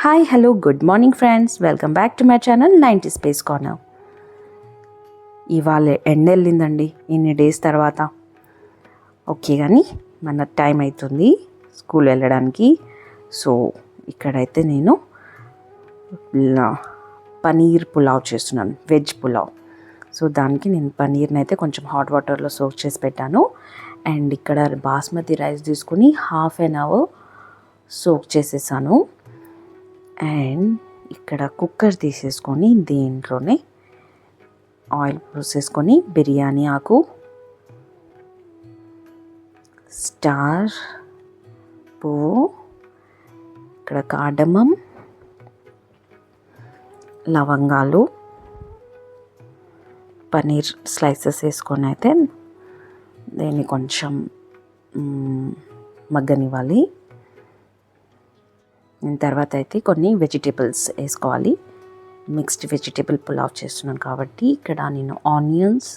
Hi hello good morning friends, welcome back to my channel 90 space corner. ఇవాళ ఎండ వెళ్ళిందండి ఇన్ని days తర్వాత. Okay, కానీ మన టైం అవుతుంది స్కూల్ వెళ్ళడానికి. సో ఇక్కడైతే నేను పనీర్ పులావ్ చేస్తున్నాను, వెజ్ పులావ్. సో దానికి నేను పనీర్ని అయితే కొంచెం హాట్ వాటర్లో సోక్ చేసి పెట్టాను. అండ్ ఇక్కడ బాస్మతి రైస్ తీసుకుని హాఫ్ అన్ అవర్ సోక్ చేసేసాను. అండ్ ఇక్కడ కుక్కర్ తీసేసుకొని దీంట్లోనే ఆయిల్ పోసేసుకొని బిర్యానీ ఆకు, స్టార్ పువ్వు, ఇక్కడ కార్డమం, లవంగాలు, పనీర్ స్లైసెస్ వేసుకొని అయితే దీన్ని కొంచెం మగ్గనివ్వాలి. తర్వాత అయితే కొన్ని వెజిటేబుల్స్ వేసుకోవాలి. మిక్స్డ్ వెజిటేబుల్ పులావ్ చేస్తున్నాను కాబట్టి ఇక్కడ నేను onions,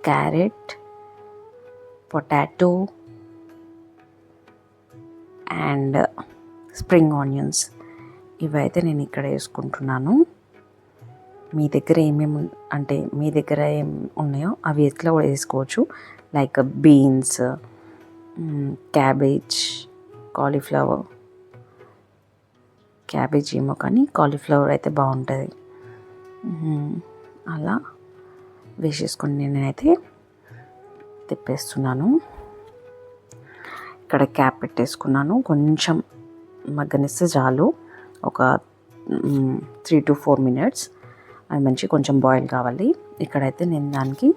carrot, potato and spring onions ఇవైతే నేను ఇక్కడ వేసుకుంటున్నాను. మీ దగ్గర ఏం ఉన్నాయో అవి ఎట్లా కూడా వేసుకోవచ్చు. Like beans, cabbage, cauliflower. Cabbage ఏమో కానీ కాలీఫ్లవర్ అయితే బాగుంటుంది. అలా వేసేసుకొని నేనైతే తిప్పేస్తున్నాను. ఇక్కడ క్యాప్ పెట్టేసుకున్నాను. కొంచెం మగ్గనిస్తే చాలు, ఒక 3 to 4 minutes. అది మంచి కొంచెం బాయిల్ కావాలి. ఇక్కడైతే నేను దానికి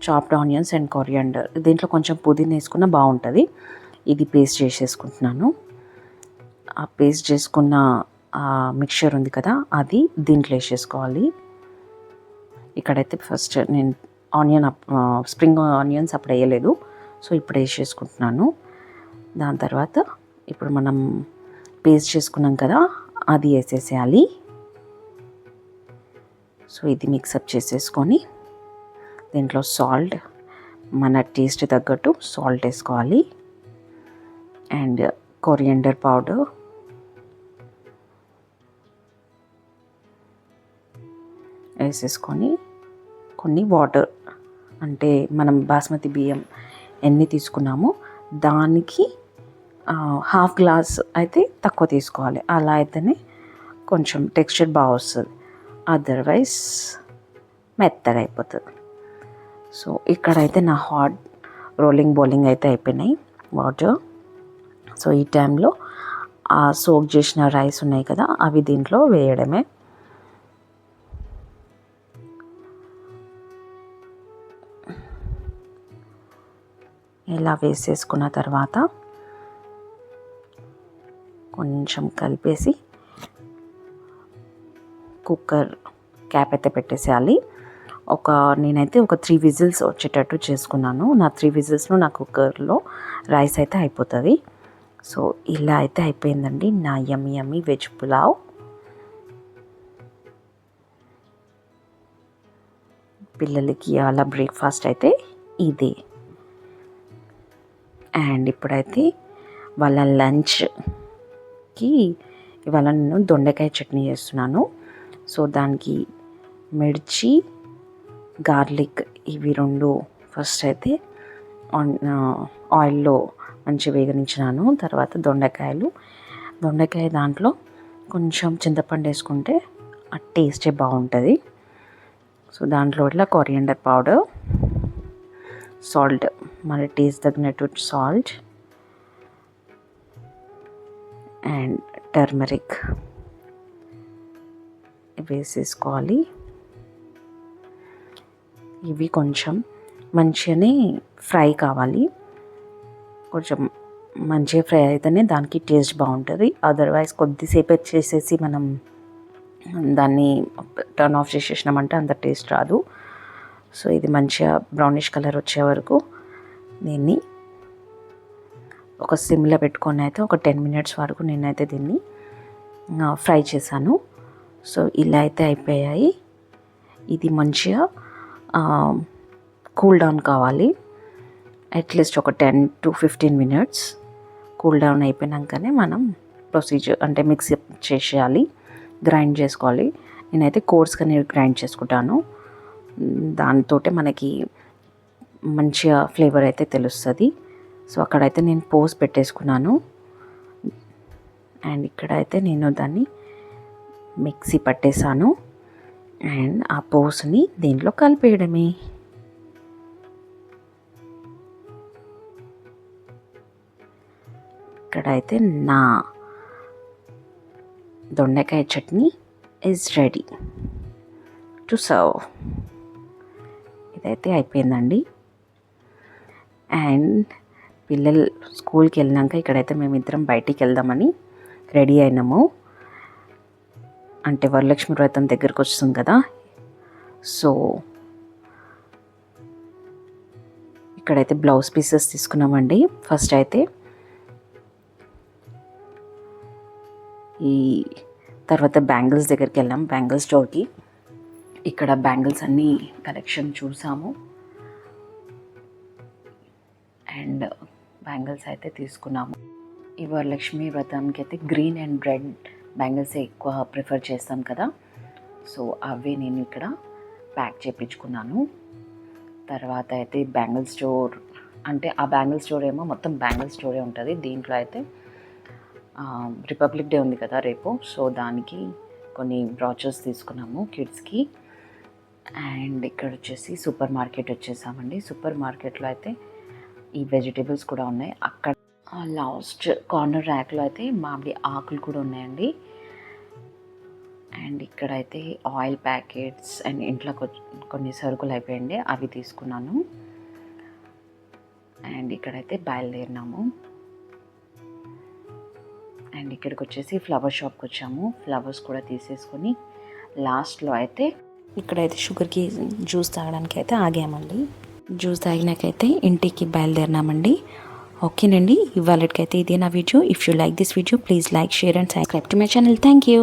చాప్డ్ ఆనియన్స్ అండ్ కొరియాండర్, దీంట్లో కొంచెం పుదీనా వేసుకున్న బాగుంటుంది. ఇది పేస్ట్ చేసేసుకుంటున్నాను. ఆ పేస్ట్ చేసుకున్న మిక్చర్ ఉంది కదా, అది దీంట్లో వేసేసుకోవాలి. ఇక్కడైతే ఫస్ట్ నేను స్ప్రింగ్ ఆనియన్స్ అప్పుడు వేయలేదు, సో ఇప్పుడు వేసేసుకుంటున్నాను. దాని తర్వాత ఇప్పుడు మనం పేస్ట్ చేసుకున్నాం కదా, అది వేసేసేయాలి. సో ఇది మిక్సప్ చేసేసుకొని దీంట్లో సాల్ట్, మన టేస్ట్ తగ్గట్టు సాల్ట్ వేసుకోవాలి. అండ్ కొరియాండర్ పౌడర్, వేసేసుకొని కొన్ని వాటర్, అంటే మనం బాస్మతి బియ్యం ఎన్ని తీసుకున్నామో దానికి హాఫ్ గ్లాస్ అయితే తక్కువ తీసుకోవాలి. అలా అయితేనే కొంచెం టెక్స్చర్ బాగా వస్తుంది, అదర్వైజ్ మెత్తగా అయిపోతుంది. సో ఇక్కడైతే నా హాట్ బౌలింగ్ అయితే అయిపోయినాయి వాటర్. సో ఈ టైంలో ఆ సోక్ చేసిన రైస్ ఉన్నాయి కదా, అవి దీంట్లో వేయడమే. ఇలా వేసేసుకున్న తర్వాత కొంచెం కలిపేసి కుక్కర్ క్యాప్ అయితే పెట్టేసేయాలి. నేనైతే ఒక 3 విజిల్స్ వచ్చేటట్టు చేసుకున్నాను. నా 3 విజిల్స్లో నా కుక్కర్లో రైస్ అయితే అయిపోతుంది. సో ఇలా అయితే అయిపోయిందండి నా యమ్మీ వెజ్ పులావ్. పిల్లలకి అలా బ్రేక్ఫాస్ట్ అయితే ఇదే. అండ్ ఇప్పుడైతే వాళ్ళ లంచ్కి ఇవాళ నేను దొండకాయ చట్నీ చేస్తున్నాను. సో దానికి మిర్చి, గార్లిక్ ఇవి 2 ఫస్ట్ అయితే ఆయిల్లో మంచి వేగనించినాను. తర్వాత దొండకాయ దాంట్లో కొంచెం చింతపండు వేసుకుంటే ఆ టేస్టే బాగుంటుంది. సో దాంట్లో ఇట్లా కొరియాండర్ పౌడర్, సాల్ట్, మన టేస్ట్ తగినట్టు సాల్ట్ అండ్ టర్మరిక్ వేసేసుకోవాలి. ఇవి కొంచెం మంచిగానే ఫ్రై కావాలి. కొంచెం మంచిగా ఫ్రై అయితేనే దానికి టేస్ట్ బాగుంటుంది. అదర్వైజ్ కొద్దిసేపు చేసేసి మనం దాన్ని టర్న్ ఆఫ్ చేసేసినామంటే అంత టేస్ట్ రాదు. సో ఇది మంచిగా బ్రౌనిష్ కలర్ వచ్చే వరకు దీన్ని ఒక సిమ్లో పెట్టుకొని అయితే ఒక 10 minutes వరకు నేనైతే దీన్ని ఫ్రై చేశాను. సో ఇలా అయితే అయిపోయాయి. ఇది మంచిగా కూల్ డౌన్ కావాలి. అట్లీస్ట్ ఒక 10 to 15 minutes కూల్ డౌన్ అయిపోయినాకనే మనం ప్రొసీజర్, అంటే మిక్సీ చేసేయాలి, గ్రైండ్ చేసుకోవాలి. నేనైతే కోర్స్గా గ్రైండ్ చేసుకుంటాను. దాంతో మనకి మంచిగా ఫ్లేవర్ అయితే తెలుస్తుంది. సో అక్కడైతే నేను పోస్ పెట్టేసుకున్నాను. అండ్ ఇక్కడైతే నేను దాన్ని మిక్సీ పట్టేసాను. అండ్ ఆ పోస్ని దీంట్లో కలిపేయడమే. ఇక్కడైతే నా దొండకాయ chutney is ready to serve. ఇదైతే అయిపోయిందండి. అండ్ పిల్లలు స్కూల్కి వెళ్ళినాక ఇక్కడైతే మేమిద్దరం బయటికి వెళ్దామని రెడీ అయినాము. అంటే వరలక్ష్మి వ్రతం దగ్గరకు వస్తుంది కదా, సో ఇక్కడైతే బ్లౌజ్ పీసెస్ తీసుకున్నామండి. ఫస్ట్ అయితే ఈ తర్వాత బ్యాంగిల్స్ దగ్గరికి వెళ్ళాం, బ్యాంగిల్స్ స్టోర్కి. ఇక్కడ బ్యాంగిల్స్ అన్నీ కలెక్షన్ చూసాము. అండ్ బ్యాంగిల్స్ అయితే తీసుకున్నాము. ఈ వరలక్ష్మి వ్రతంకి అయితే గ్రీన్ అండ్ రెడ్ బ్యాంగిల్స్ ఎక్కువ ప్రిఫర్ చేస్తాం కదా, సో అవే నేను ఇక్కడ ప్యాక్ చేయించుకున్నాను. తర్వాత అయితే బ్యాంగిల్ స్టోర్, అంటే ఆ బ్యాంగిల్ స్టోర్ ఏమో మొత్తం బ్యాంగిల్ స్టోరే ఉంటుంది. దీంట్లో అయితే రిపబ్లిక్ డే ఉంది కదా రేపు, సో దానికి కొన్ని బ్రాచర్స్ తీసుకున్నాము కిడ్స్కి. అండ్ ఇక్కడ వచ్చేసి సూపర్ మార్కెట్ వచ్చేసామండి. సూపర్ మార్కెట్లో అయితే ఈ వెజిటేబుల్స్ కూడా ఉన్నాయి. అక్కడ లాస్ట్ కార్నర్ ర్యాక్లో అయితే మామిడి ఆకులు కూడా ఉన్నాయండి. అండ్ ఇక్కడైతే ఆయిల్ ప్యాకెట్స్ అండ్ ఇంట్లో కొన్ని సరుకులు అయిపోయండి, అవి తీసుకున్నాను. అండ్ ఇక్కడైతే బయలుదేరినాము. అండ్ ఇక్కడికి వచ్చేసి ఫ్లవర్ షాప్కి వచ్చాము. ఫ్లవర్స్ కూడా తీసేసుకొని లాస్ట్లో అయితే ఇక్కడైతే షుగర్కి జ్యూస్ తాగడానికి అయితే ఆగామండి. జ్యూస్ తాగినాకైతే ఇంటికి బయలుదేరినామండి. ఓకేనండి, ఇవాళకైతే ఇదే నా video. If you like this video please like, share and subscribe to my channel. Thank you.